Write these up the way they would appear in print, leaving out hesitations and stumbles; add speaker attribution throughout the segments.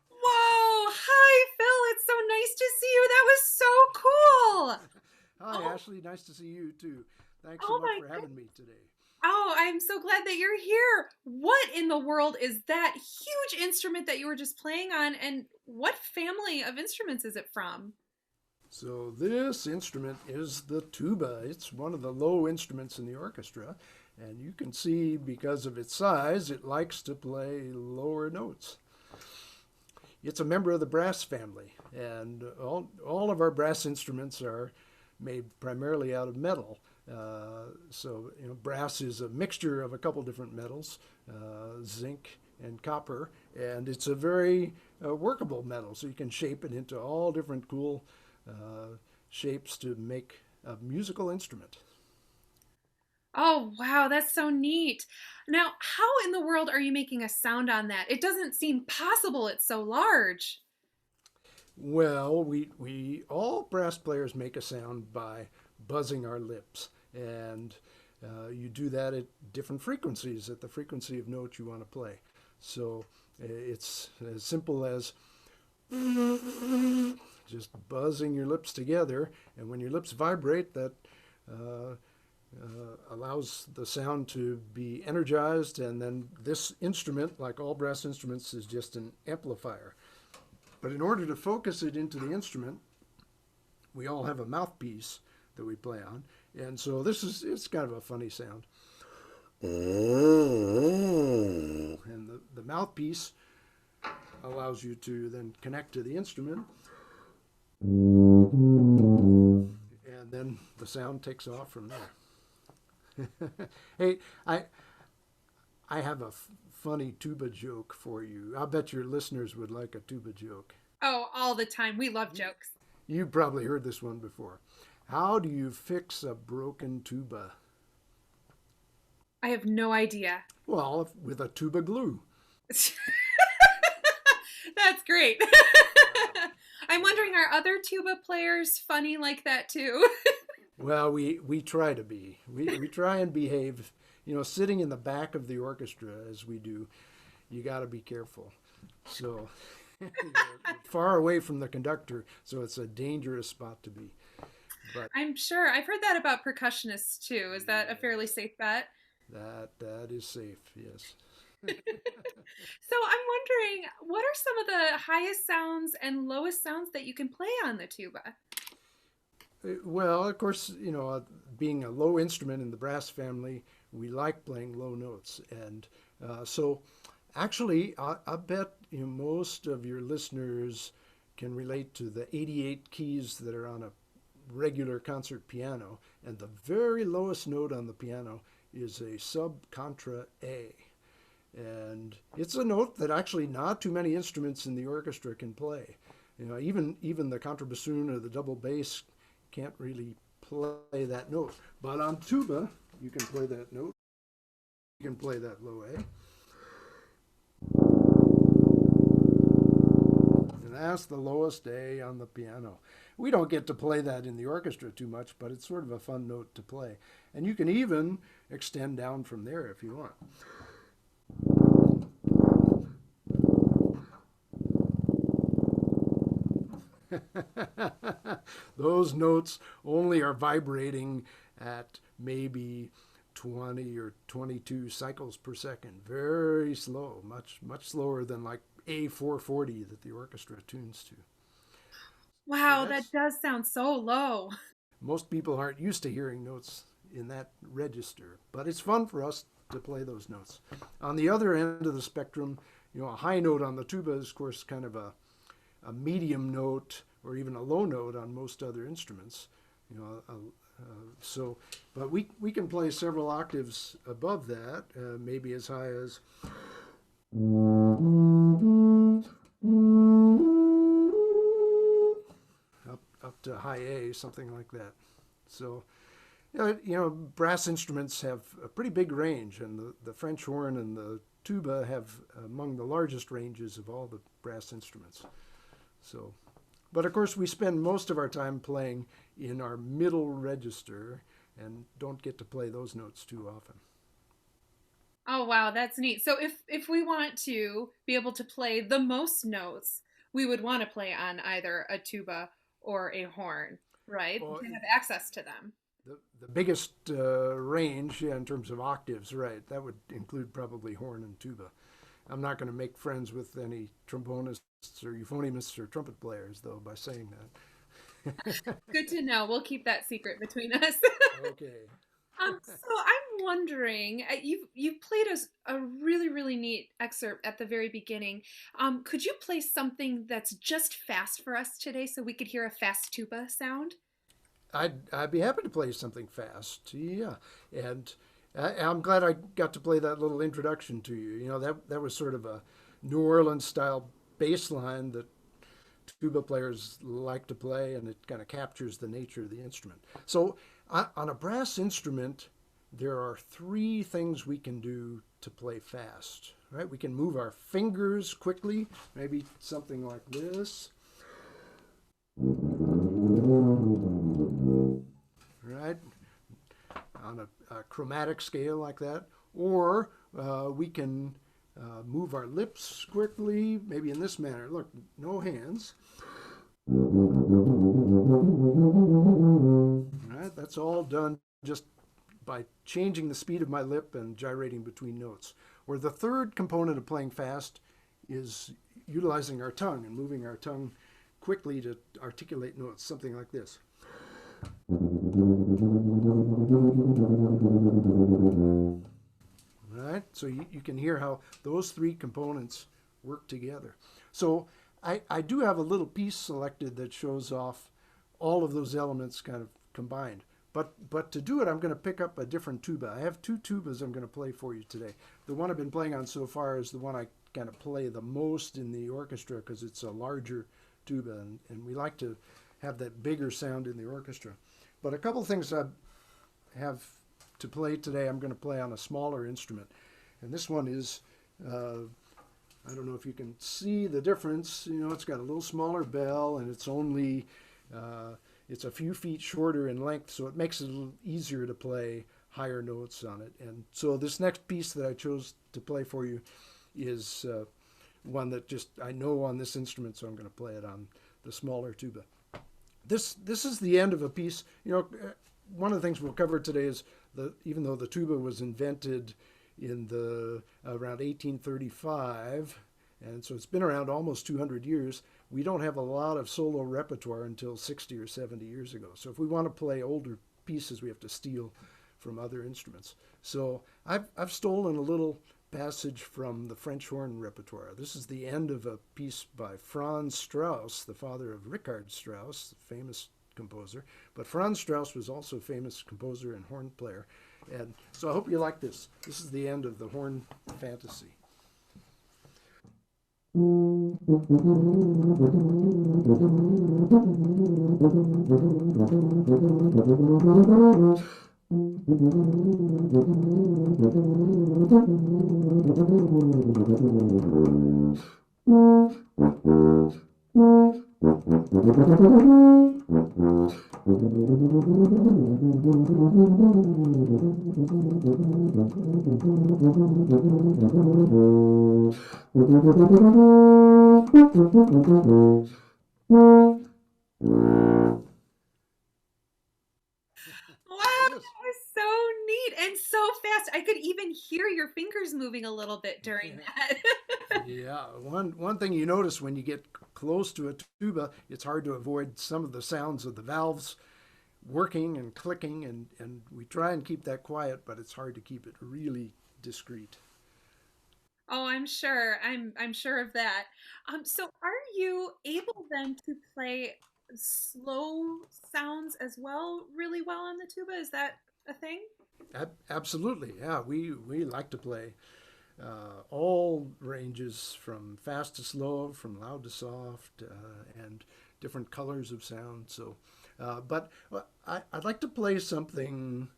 Speaker 1: Whoa! Hi, Phil. It's so nice to see you. That was so cool.
Speaker 2: Hi,
Speaker 1: Oh,
Speaker 2: Ashley. Nice to see you too. Thanks so
Speaker 1: oh
Speaker 2: much
Speaker 1: my
Speaker 2: for
Speaker 1: good.
Speaker 2: having me today.
Speaker 1: Oh, I'm so glad that you're here. What in the world is that huge instrument that you were just playing on, and what family of instruments is it from?
Speaker 2: So, this instrument is the tuba. It's one of the low instruments in the orchestra, and you can see because of its size, it likes to play lower notes. It's a member of the brass family, and all of our brass instruments are made primarily out of metal. Brass is a mixture of a couple different metals, zinc and copper, and it's a very workable metal. So you can shape it into all different cool shapes to make a musical instrument.
Speaker 1: Oh, wow, that's so neat. Now, how in the world are you making a sound on that? It doesn't seem possible. It's so large.
Speaker 2: Well, we all brass players make a sound by buzzing our lips, and you do that at different frequencies, at the frequency of note you want to play. So it's as simple as just buzzing your lips together, and when your lips vibrate, that uh, allows the sound to be energized, and then this instrument, like all brass instruments, is just an amplifier. But in order to focus it into the instrument, we all have a mouthpiece that we play on, and so it's kind of a funny sound. And the mouthpiece allows you to then connect to the instrument, and then the sound takes off from there. Hey, I have a funny tuba joke for you. I bet your listeners would like a tuba joke.
Speaker 1: Oh, all the time. We love jokes.
Speaker 2: You've probably heard this one before. How do you fix a broken tuba?
Speaker 1: I have no idea.
Speaker 2: Well, with a tuba glue.
Speaker 1: That's great.
Speaker 2: Wow.
Speaker 1: I'm
Speaker 2: Yeah.
Speaker 1: wondering, are other tuba players funny like that too?
Speaker 2: Well, we try to be. We try and behave. You know, sitting in the back of the orchestra as we do, you got to be careful. So you're far away from the conductor, so it's a dangerous spot to be. But
Speaker 1: I'm sure. I've heard that about percussionists too. Is that a fairly
Speaker 2: yes,
Speaker 1: safe bet?
Speaker 2: that is safe. Yes.
Speaker 1: So I'm wondering, what are some of the highest sounds and lowest sounds that you can play on the tuba?
Speaker 2: Well, of course, being a low instrument in the brass family, we like playing low notes, and so actually, I bet most of your listeners can relate to the 88 keys that are on a regular concert piano, and the very lowest note on the piano is a sub contra A. And it's a note that actually not too many instruments in the orchestra can play. Even the contrabassoon or the double bass can't really play that note. But on tuba, you can play that note. You can play that low A. And that's the lowest A on the piano. We don't get to play that in the orchestra too much, but it's sort of a fun note to play. And you can even extend down from there if you want. Those notes only are vibrating at maybe 20 or 22 cycles per second. Very slow, much slower than like A440 that the orchestra tunes to. So
Speaker 1: Wow, that
Speaker 2: that's
Speaker 1: does sound so low.
Speaker 2: most people aren't used to hearing notes in that register, but it's fun for us to play those notes. On the other end of the spectrum, a high note on the tuba is, of course, kind of a medium note or even a low note on most other instruments. You know, so, but we can play several octaves above that, maybe as high as up to high A, something like that. So, brass instruments have a pretty big range, and the French horn and the tuba have among the largest ranges of all the brass instruments. So, but of course, we spend most of our time playing in our middle register and don't get to play those notes too often.
Speaker 1: Oh wow, that's neat. So if we want to be able to play the most notes, we would want to play on either a tuba or a horn, right?
Speaker 2: Well,
Speaker 1: To have access to them.
Speaker 2: the biggest range, yeah, in terms of octaves, right? That would include probably horn and tuba. I'm not going to make friends with any trombonists or euphoniumists or trumpet players, though, by saying that.
Speaker 1: Good to know. We'll keep that secret between us.
Speaker 2: Okay.
Speaker 1: So I'm wondering, you've played us a really neat excerpt at the very beginning. Could you play something that's just fast for us today so we could hear a fast tuba sound?
Speaker 2: I'd be happy to play something fast. Yeah, and I'm glad I got to play that little introduction to you. You know, that was sort of a New Orleans style bass line that tuba players like to play, and it kind of captures the nature of the instrument. So on a brass instrument, there are three things we can do to play fast. Right? We can move our fingers quickly, maybe something like this. Right? On a chromatic scale like that. Or we can move our lips quickly, maybe in this manner. Look, no hands. Right? That's all done just by changing the speed of my lip and gyrating between notes. Where the third component of playing fast is utilizing our tongue and moving our tongue quickly to articulate notes, something like this. Right? So you can hear how those three components work together. So I do have a little piece selected that shows off all of those elements kind of combined. But to do it, I'm going to pick up a different tuba. I have two tubas I'm going to play for you today. The one I've been playing on so far is the one I kind of play the most in the orchestra because it's a larger tuba, and we like to have that bigger sound in the orchestra. But a couple things I have to play today, I'm going to play on a smaller instrument. And this one is, I don't know if you can see the difference. You know, it's got a little smaller bell, and it's only, it's a few feet shorter in length, so it makes it a little easier to play higher notes on it. And so this next piece that I chose to play for you is one that just I know on this instrument, so I'm going to play it on the smaller tuba. This is the end of a piece. You know, one of the things we'll cover today is even though the tuba was invented in the around 1835, and so it's been around almost 200 years, we don't have a lot of solo repertoire until 60 or 70 years ago. So if we want to play older pieces, we have to steal from other instruments. So I've stolen a little passage from the French horn repertoire. This is the end of a piece by Franz Strauss, the father of Richard Strauss, the famous composer. But Franz Strauss was also a famous composer and horn player. And so I hope you like this. This is the end of the horn fantasy.
Speaker 1: Wow,
Speaker 2: There it is.
Speaker 1: that was so neat and so fast. I could even hear your fingers moving a little bit during that.
Speaker 2: Yeah, one thing you notice when you get close to a tuba, it's hard to avoid some of the sounds of the valves working and clicking, and we try and keep that quiet, but it's hard to keep it really discreet.
Speaker 1: Oh, I'm sure. I'm sure of that. So are you able then to play slow sounds as well really well on the tuba? Is that a thing?
Speaker 2: Absolutely, yeah. We like to play all ranges from fast to slow, from loud to soft, and different colors of sound. So, but I'd like to play something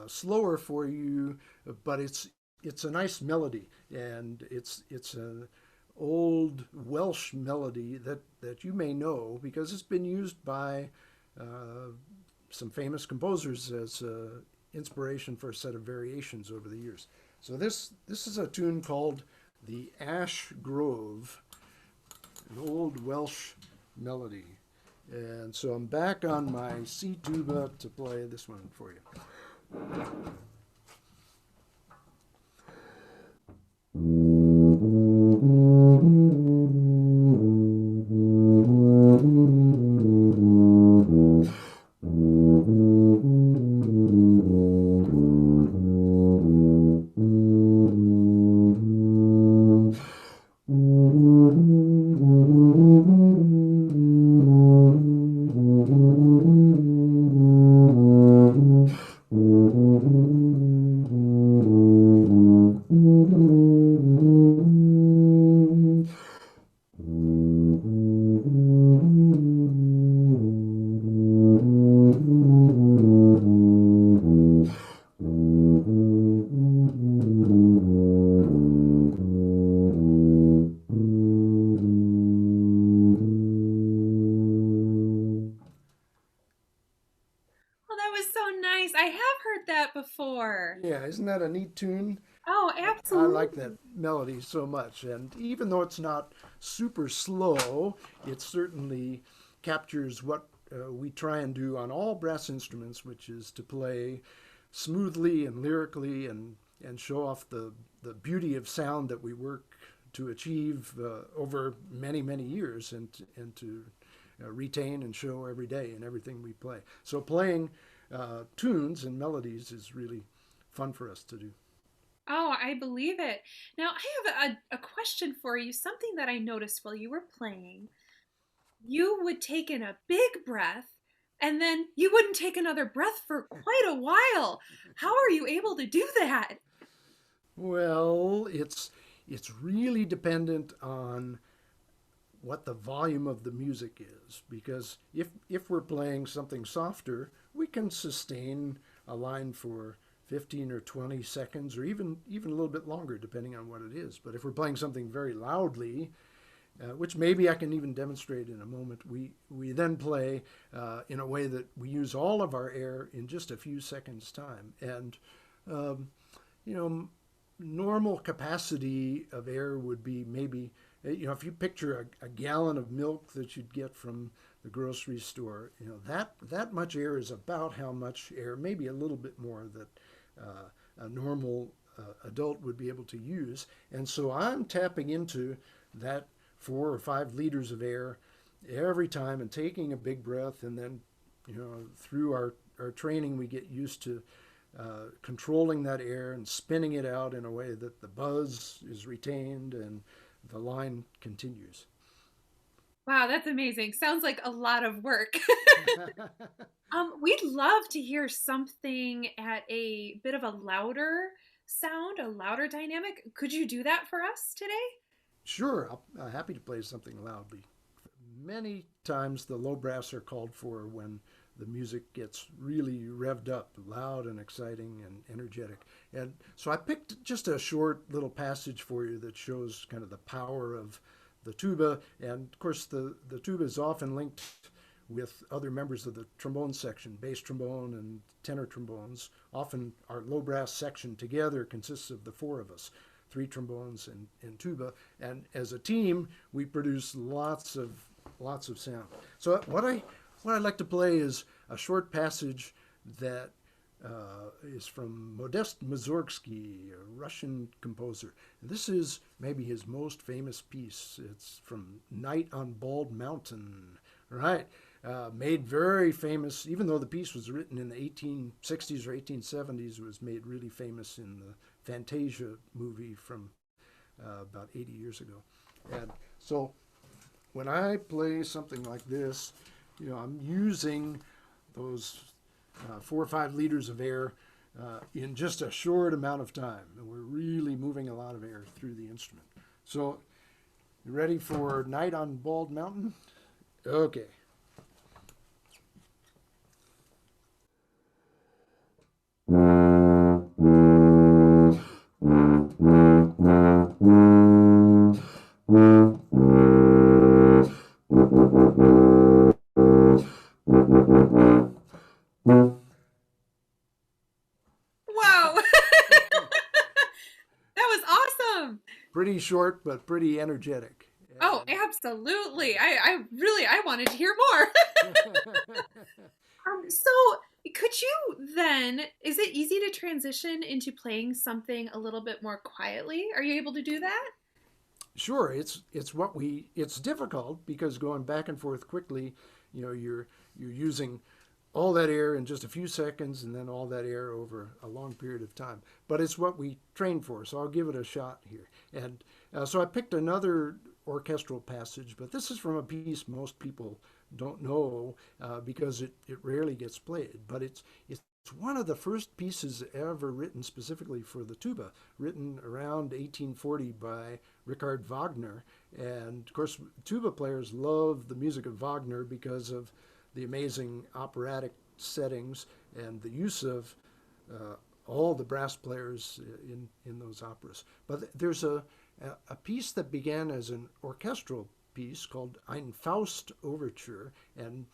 Speaker 2: slower for you, but it's a nice melody, and it's an old Welsh melody that you may know because it's been used by uh, some famous composers as inspiration for a set of variations over the years. So this is a tune called "The Ash Grove," an old Welsh melody. And so I'm back on my C tuba to play this one for you.
Speaker 1: Oh, that was so nice. I have heard that before.
Speaker 2: Yeah, isn't that a neat tune?
Speaker 1: Oh,
Speaker 2: I like that
Speaker 1: absolutely.
Speaker 2: melody so much. And even though it's not super slow, it certainly captures what we try and do on all brass instruments, which is to play smoothly and lyrically and show off the beauty of sound that we work to achieve over many, many years and to retain and show every day in everything we play. So playing tunes and melodies is really fun for us to do.
Speaker 1: Oh, I believe it. Now, I have a question for you, something that I noticed while you were playing. You would take in a big breath and then you wouldn't take another breath for quite a while. How are you able to do that?
Speaker 2: Well, it's really dependent on what the volume of the music is because if we're playing something softer, we can sustain a line for 15 or 20 seconds or even a little bit longer depending on what it is. But if we're playing something very loudly, which maybe I can even demonstrate in a moment, we then play in a way that we use all of our air in just a few seconds time. And um, you know, normal capacity of air would be maybe, if you picture a gallon of milk that you'd get from the grocery store, that much air is about how much air, maybe a little bit more, that a normal adult would be able to use. And so I'm tapping into that 4 or 5 liters of air every time and taking a big breath. And then, through our training, we get used to controlling that air and spinning it out in a way that the buzz is retained and the line continues.
Speaker 1: Wow, that's amazing. Sounds like a lot of work. We'd love to hear something at a bit of a louder sound, a louder dynamic. Could you do that for us today?
Speaker 2: Sure, I'm happy to play something loudly. Many times the low brass are called for when the music gets really revved up, loud and exciting and energetic. And so I picked just a short little passage for you that shows kind of the power of the tuba. And of course, the tuba is often linked with other members of the trombone section, bass trombone and tenor trombones. Often our low brass section together consists of the four of us, three trombones and tuba. And as a team, we produce lots of sound. So what I'd like to play is a short passage that is from Modest Mussorgsky, a Russian composer. And this is maybe his most famous piece. It's from Night on Bald Mountain, right? Made very famous, even though the piece was written in the 1860s or 1870s, it was made really famous in the Fantasia movie from about 80 years ago. And so when I play something like this, I'm using those 4 or 5 liters of air in just a short amount of time. And we're really moving a lot of air through the instrument. So, you ready for Night on Bald Mountain? Okay. pretty short but pretty energetic.
Speaker 1: Oh,
Speaker 2: And
Speaker 1: absolutely. I wanted to hear more. So could you then, is it easy to transition into playing something a little bit more quietly? Are you able to do that?
Speaker 2: sure, it's difficult because going back and forth quickly, you're using all that air in just a few seconds and then all that air over a long period of time. But it's what we train for, so I'll give it a shot here. And so I picked another orchestral passage, but this is from a piece most people don't know because it rarely gets played. But it's one of the first pieces ever written specifically for the tuba, written around 1840 by Richard Wagner. And of course, tuba players love the music of Wagner because of the amazing operatic settings and the use of uh, all the brass players in those operas. But there's a piece that began as an orchestral piece called Ein Faust Overture, and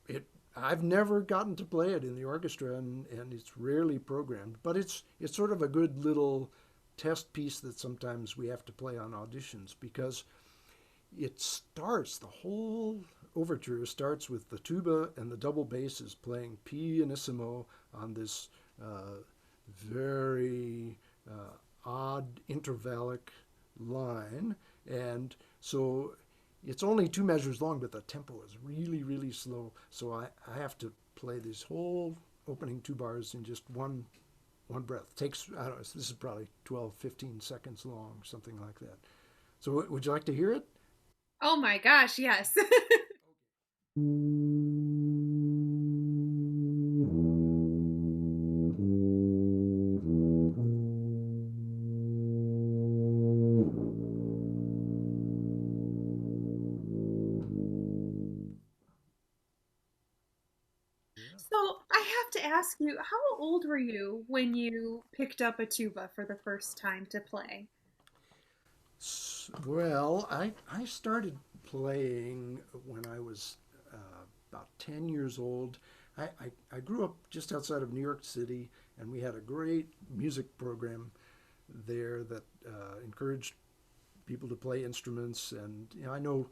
Speaker 2: it I've never gotten to play it in the orchestra, and it's rarely programmed. But it's sort of a good little test piece that sometimes we have to play on auditions because the whole overture starts with the tuba and the double basses playing pianissimo on this uh, very odd intervallic line. And so it's only two measures long, but the tempo is really, really slow. So I have to play this whole opening two bars in just one breath. It takes, I don't know, this is probably 12, 15 seconds long, something like that. So would you like to hear it?
Speaker 1: Oh my gosh, yes. So I have to ask you, how old were you when you picked up a tuba for the first time to play?
Speaker 2: Well, I started playing when I was about 10 years old. I grew up just outside of New York City, and we had a great music program there that encouraged people to play instruments. And I know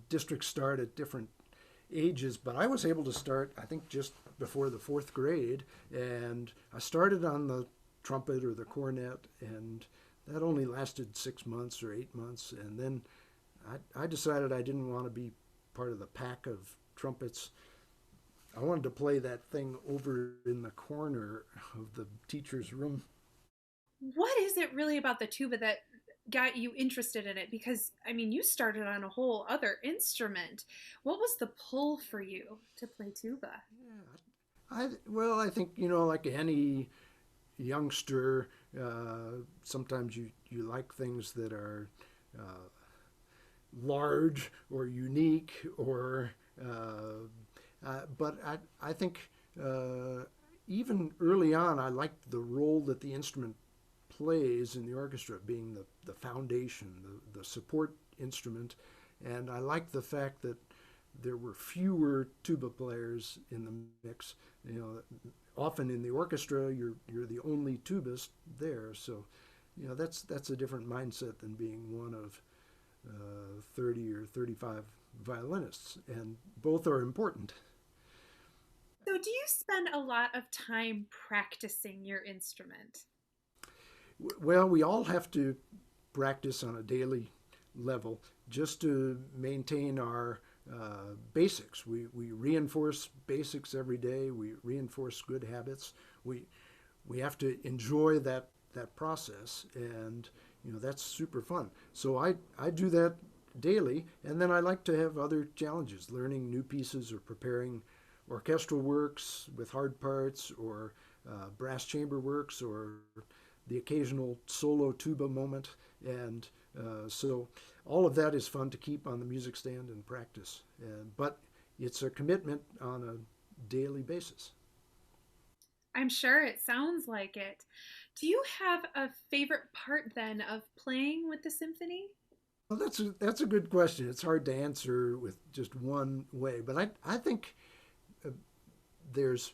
Speaker 2: districts start at different ages, but I was able to start, I think, just before the fourth grade. And I started on the trumpet or the cornet, and that only lasted 6 months or 8 months. And then I decided I didn't want to be part of the pack of trumpets. I wanted to play that thing over in the corner of the teacher's room.
Speaker 1: What is it really about the tuba that got you interested in it? Because, I mean, you started on a whole other instrument. What was the pull for you to play tuba?
Speaker 2: Well, I think, like any youngster, sometimes you like things that are uh, large or unique or but I think even early on I liked the role that the instrument plays in the orchestra, being the foundation, the support instrument. And I liked the fact that there were fewer tuba players in the mix. Often in the orchestra you're the only tubist there, so that's a different mindset than being one of 30 or 35 violinists, and both are important.
Speaker 1: So, do you spend a lot of time practicing your instrument?
Speaker 2: Well, we all have to practice on a daily level just to maintain our basics. We reinforce basics every day. We reinforce good habits. We have to enjoy that process, and that's super fun. So I do that daily, and then I like to have other challenges, learning new pieces or preparing orchestral works with hard parts, or brass chamber works, or the occasional solo tuba moment. And so all of that is fun to keep on the music stand and practice. But it's a commitment on a daily basis.
Speaker 1: I'm sure it sounds like it. Do you have a favorite part then of playing with the symphony?
Speaker 2: Well, that's a good question. It's hard to answer with just one way, but I think uh, there's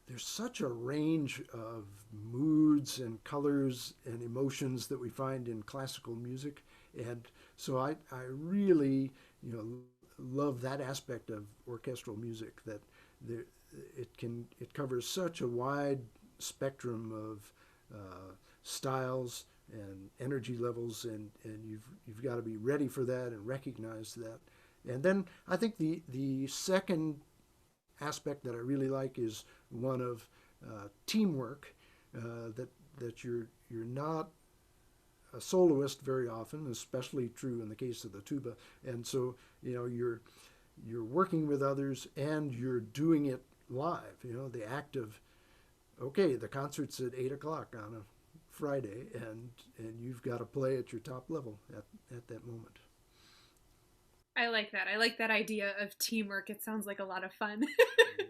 Speaker 2: there's such a range of moods and colors and emotions that we find in classical music, and so I really love that aspect of orchestral music that there, it covers such a wide spectrum of styles and energy levels, and you've got to be ready for that and recognize that. And then I think the second aspect that I really like is one of teamwork. That you're not a soloist very often, especially true in the case of the tuba. And so you're working with others and you're doing it live. The act of, okay, the concert's at 8 o'clock on a Friday, and you've got to play at your top level at that moment.
Speaker 1: I like that. I like that idea of teamwork. It sounds like a lot of fun.
Speaker 2: Yeah.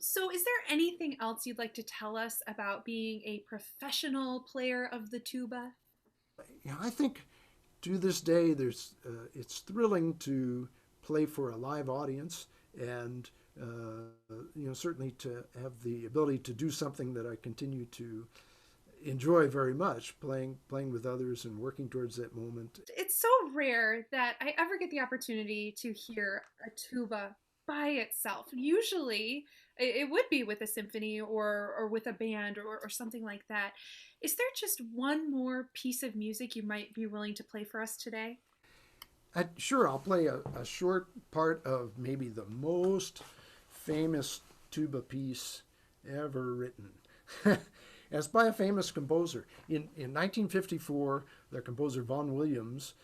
Speaker 1: So, is there anything else you'd like to tell us about being a professional player of the tuba?
Speaker 2: I think to this day, it's thrilling to play for a live audience, and certainly to have the ability to do something that I continue to enjoy very much, playing with others and working towards that moment.
Speaker 1: It's so rare that I ever get the opportunity to hear a tuba by itself. Usually, it would be with a symphony or with a band or something like that. Is there just one more piece of music you might be willing to play for us today?
Speaker 2: Sure, I'll play a short part of maybe the most famous tuba piece ever written. It's by a famous composer. In 1954, the composer Vaughan Williams,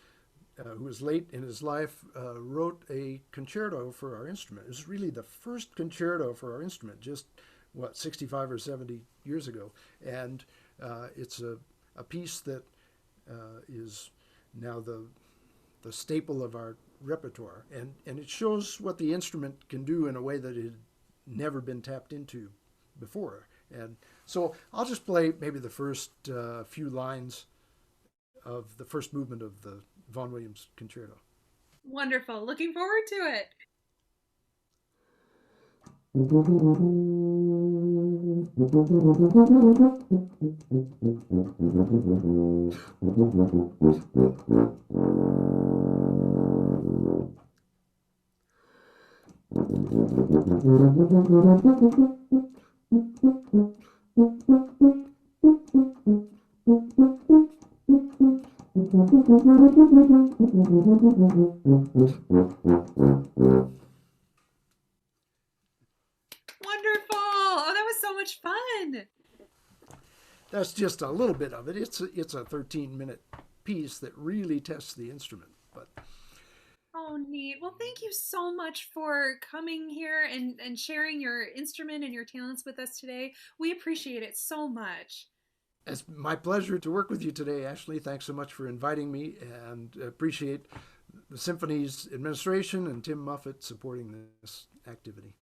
Speaker 2: who was late in his life, wrote a concerto for our instrument. It was really the first concerto for our instrument, just 65 or 70 years ago. And it's a piece that is now the staple of our repertoire. And it shows what the instrument can do in a way that it had never been tapped into before. And so I'll just play maybe the first few lines of the first movement of the Vaughan Williams concerto.
Speaker 1: Wonderful. Looking forward to it. Wonderful. Oh, that was so much fun.
Speaker 2: That's just a little bit of it. It's a 13-minute piece that really tests the instrument. But
Speaker 1: Oh, neat. Well, thank you so much for coming here and sharing your instrument and your talents with us today. We appreciate it so much.
Speaker 2: it's my pleasure to work with you today, Ashley. Thanks so much for inviting me, and appreciate the Symphony's administration and Tim Muffett supporting this activity.